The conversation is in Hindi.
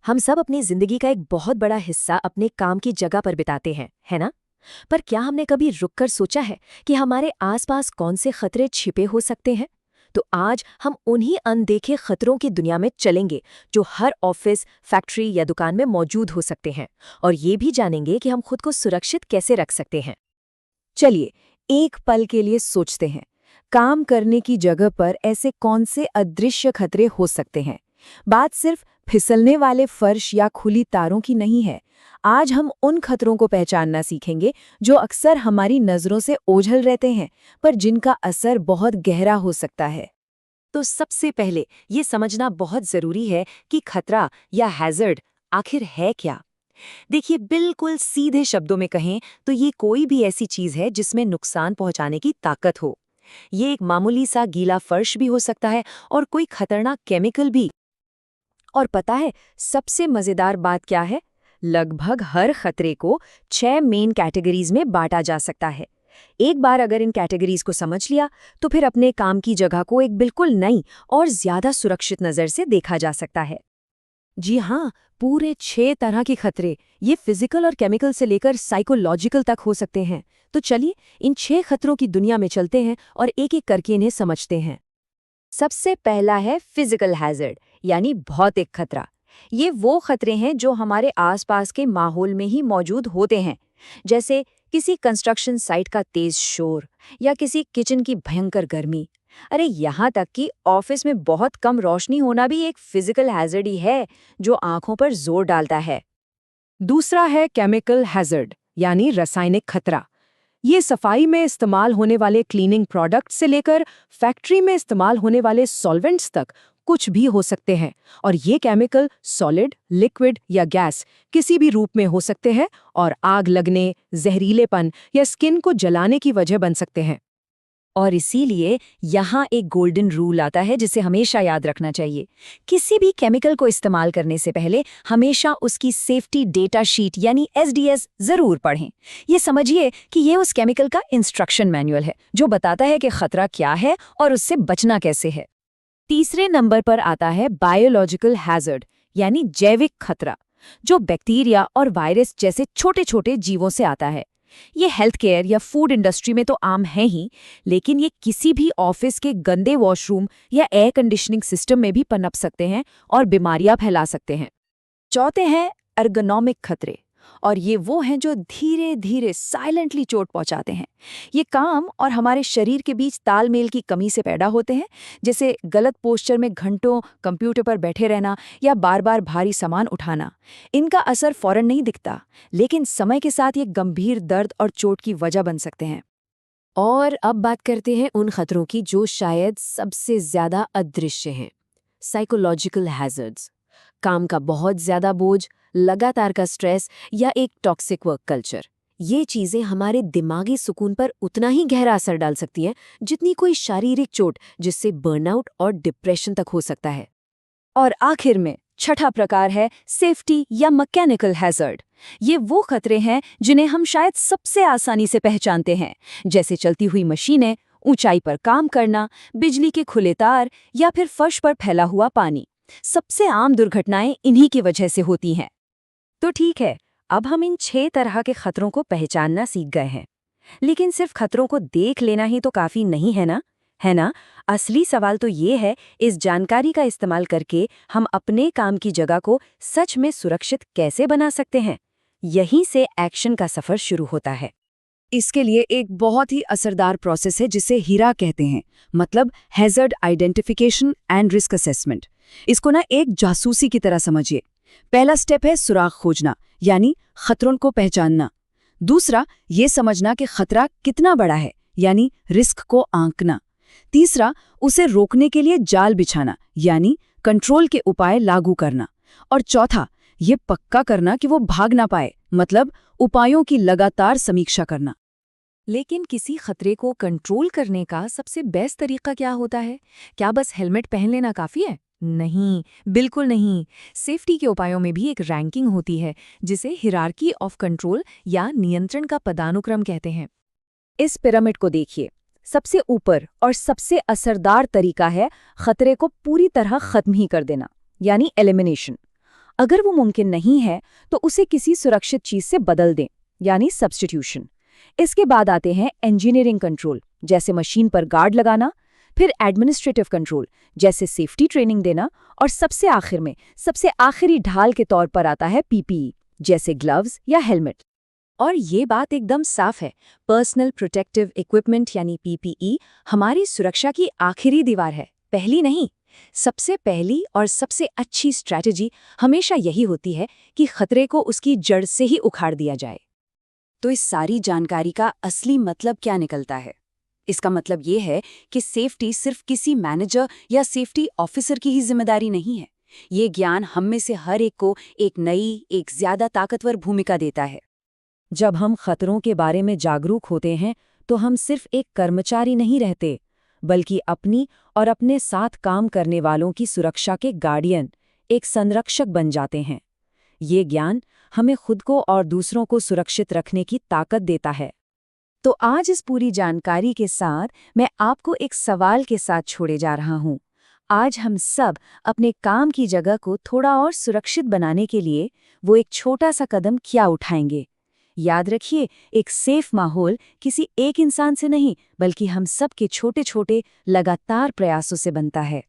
हम सब अपनी जिंदगी का एक बहुत बड़ा हिस्सा अपने काम की जगह पर बिताते हैं, है ना? पर क्या हमने कभी रुककर सोचा है कि हमारे आसपास कौन से खतरे छिपे हो सकते हैं? तो आज हम उन्हीं अनदेखे खतरों की दुनिया में चलेंगे जो हर ऑफिस, फैक्ट्री या दुकान में मौजूद हो सकते हैं, और ये भी जानेंगे कि हम खुद को सुरक्षित कैसे रख सकते हैं। चलिए, एक पल के लिए सोचते हैं। काम करने की जगह पर ऐसे कौन से अदृश्य खतरे हो सकते हैं? बात सिर्फ फिसलने वाले फर्श या खुली तारों की नहीं है। आज हम उन खतरों को पहचानना सीखेंगे जो अक्सर हमारी नज़रों से ओझल रहते हैं, पर जिनका असर बहुत गहरा हो सकता है। तो सबसे पहले ये समझना बहुत जरूरी है कि खतरा या हैजर्ड आखिर है क्या। देखिए, बिल्कुल सीधे शब्दों में कहें तो ये कोई भी ऐसी चीज है जिसमें नुकसान पहुंचाने की ताकत हो। ये एक मामूली सा गीला फर्श भी हो सकता है, और कोई खतरनाक केमिकल भी। और पता है सबसे मजेदार बात क्या है? लगभग हर खतरे को 6 मेन कैटेगरीज में बांटा जा सकता है। एक बार अगर इन कैटेगरीज को समझ लिया, तो फिर अपने काम की जगह को एक बिल्कुल नई और ज्यादा सुरक्षित नजर से देखा जा सकता है। जी हाँ, पूरे 6 तरह के खतरे, ये फिजिकल और केमिकल से लेकर साइकोलॉजिकल तक हो सकते हैं। तो चलिए, इन 6 खतरों की दुनिया में चलते हैं और एक-एक करके इन्हें समझते हैं। सबसे पहला है फिजिकल हैजर्ड, यानी भौतिक खतरा। ये वो खतरे हैं जो हमारे आसपास के माहौल में ही मौजूद होते हैं, जैसे किसी कंस्ट्रक्शन साइट का तेज शोर या किसी किचन की भयंकर गर्मी। अरे, यहाँ तक कि ऑफिस में बहुत कम रोशनी होना भी एक फिजिकल हैजर्ड ही है जो आंखों पर जोर डालता है। दूसरा है केमिकल हैजर्ड, यानी रासायनिक खतरा। ये सफाई में इस्तेमाल होने वाले क्लीनिंग प्रोडक्ट से लेकर फैक्ट्री में इस्तेमाल होने वाले सॉल्वेंट्स तक कुछ भी हो सकते हैं, और ये केमिकल सॉलिड, लिक्विड या गैस किसी भी रूप में हो सकते हैं और आग लगने, जहरीलेपन या स्किन को जलाने की वजह बन सकते हैं। और इसीलिए यहाँ एक गोल्डन रूल आता है जिसे हमेशा याद रखना चाहिए। किसी भी केमिकल को इस्तेमाल करने से पहले हमेशा उसकी सेफ्टी डेटा शीट यानी एसडीएस जरूर पढ़ें। ये समझिए कि ये उस केमिकल का इंस्ट्रक्शन मैनुअल है जो बताता है कि खतरा क्या है और उससे बचना कैसे है। तीसरे नंबर पर आता है बायोलॉजिकल हैजर्ड, यानी जैविक खतरा, जो बैक्टीरिया और वायरस जैसे छोटे छोटे जीवों से आता है। ये हेल्थ केयर या फूड इंडस्ट्री में तो आम है ही, लेकिन ये किसी भी ऑफिस के गंदे वॉशरूम या एयर कंडीशनिंग सिस्टम में भी पनप सकते हैं और बीमारियां फैला सकते हैं। चौथे हैं एर्गोनॉमिक खतरे, और ये वो हैं जो धीरे धीरे साइलेंटली चोट पहुंचाते हैं। ये काम और हमारे शरीर के बीच तालमेल की कमी से पैदा होते हैं, जैसे गलत पोस्चर में घंटों कंप्यूटर पर बैठे रहना या बार बार भारी सामान उठाना। इनका असर फौरन नहीं दिखता, लेकिन समय के साथ ये गंभीर दर्द और चोट की वजह बन सकते हैं। और अब बात करते हैं उन खतरों की जो शायद सबसे ज्यादा अदृश्य हैं, साइकोलॉजिकल हैजर्ड्स। काम का बहुत ज्यादा बोझ, लगातार का स्ट्रेस या एक टॉक्सिक वर्क कल्चर, ये चीजें हमारे दिमागी सुकून पर उतना ही गहरा असर डाल सकती हैं जितनी कोई शारीरिक चोट, जिससे बर्नआउट और डिप्रेशन तक हो सकता है। और आखिर में छठा प्रकार है सेफ्टी या मैकेनिकल हैजर्ड। ये वो खतरे हैं जिन्हें हम शायद सबसे आसानी से पहचानते हैं, जैसे चलती हुई मशीनें, ऊंचाई पर काम करना, बिजली के खुले तार या फिर फर्श पर फैला हुआ पानी। सबसे आम दुर्घटनाएं इन्हीं की वजह से होती हैं। तो ठीक है, अब हम इन 6 तरह के खतरों को पहचानना सीख गए हैं। लेकिन सिर्फ खतरों को देख लेना ही तो काफी नहीं है ना? है ना? असली सवाल तो ये है, इस जानकारी का इस्तेमाल करके हम अपने काम की जगह को सच में सुरक्षित कैसे बना सकते हैं? यहीं से एक्शन का सफर शुरू होता है। इसके लिए एक बहुत ही असरदार प्रोसेस है जिसे हीरा कहते हैं, मतलब hazard identification and risk assessment. इसको ना एक जासूसी की तरह समझिए। पहला स्टेप है सुराग खोजना, यानी खतरों को पहचानना। दूसरा, ये समझना कि खतरा कितना बड़ा है, यानी रिस्क को आंकना। तीसरा, उसे रोकने के लिए जाल बिछाना, यानी कंट्रोल के उपाय लागू करना। और चौथा, ये पक्का करना कि वो भाग ना पाए, मतलब उपायों की लगातार समीक्षा करना। लेकिन किसी खतरे को कंट्रोल करने का सबसे बेस्ट तरीका क्या होता है? क्या बस हेलमेट पहन लेना काफी है? नहीं, बिल्कुल नहीं। सेफ्टी के उपायों में भी एक रैंकिंग होती है, जिसे हिरार्की ऑफ कंट्रोल या नियंत्रण का पदानुक्रम कहते हैं। इस पिरामिड को देखिए। सबसे ऊपर और सबसे असरदार तरीका है खतरे को पूरी तरह खत्म ही कर देना, यानी एलिमिनेशन। अगर वो मुमकिन नहीं है तो उसे किसी सुरक्षित चीज से बदल दें, यानी सब्स्टिट्यूशन। इसके बाद आते हैं इंजीनियरिंग कंट्रोल, जैसे मशीन पर गार्ड लगाना, फिर एडमिनिस्ट्रेटिव कंट्रोल, जैसे सेफ्टी ट्रेनिंग देना, और सबसे आखिर में सबसे आखिरी ढाल के तौर पर आता है पीपीई, जैसे ग्लव्स या हेलमेट। और ये बात एकदम साफ है, पर्सनल प्रोटेक्टिव इक्विपमेंट यानी पीपीई हमारी सुरक्षा की आखिरी दीवार है, पहली नहीं। सबसे पहली और सबसे अच्छी स्ट्रैटेजी हमेशा यही होती है कि खतरे को उसकी जड़ से ही उखाड़ दिया जाए। तो इस सारी जानकारी का असली मतलब क्या निकलता है? इसका मतलब ये है कि सेफ्टी सिर्फ किसी मैनेजर या सेफ्टी ऑफिसर की ही जिम्मेदारी नहीं है। ये ज्ञान हम में से हर एक को एक नई, एक ज्यादा ताकतवर भूमिका देता है। जब हम खतरों के बारे में जागरूक होते हैं तो हम सिर्फ एक कर्मचारी नहीं रहते, बल्कि अपनी और अपने साथ काम करने वालों की सुरक्षा के गार्डियन, एक संरक्षक बन जाते हैं। ये ज्ञान हमें खुद को और दूसरों को सुरक्षित रखने की ताकत देता है। तो आज इस पूरी जानकारी के साथ मैं आपको एक सवाल के साथ छोड़े जा रहा हूँ। आज हम सब अपने काम की जगह को थोड़ा और सुरक्षित बनाने के लिए वो एक छोटा सा कदम क्या उठाएंगे? याद रखिए, एक सेफ माहौल किसी एक इंसान से नहीं, बल्कि हम सब के छोटे छोटे लगातार प्रयासों से बनता है।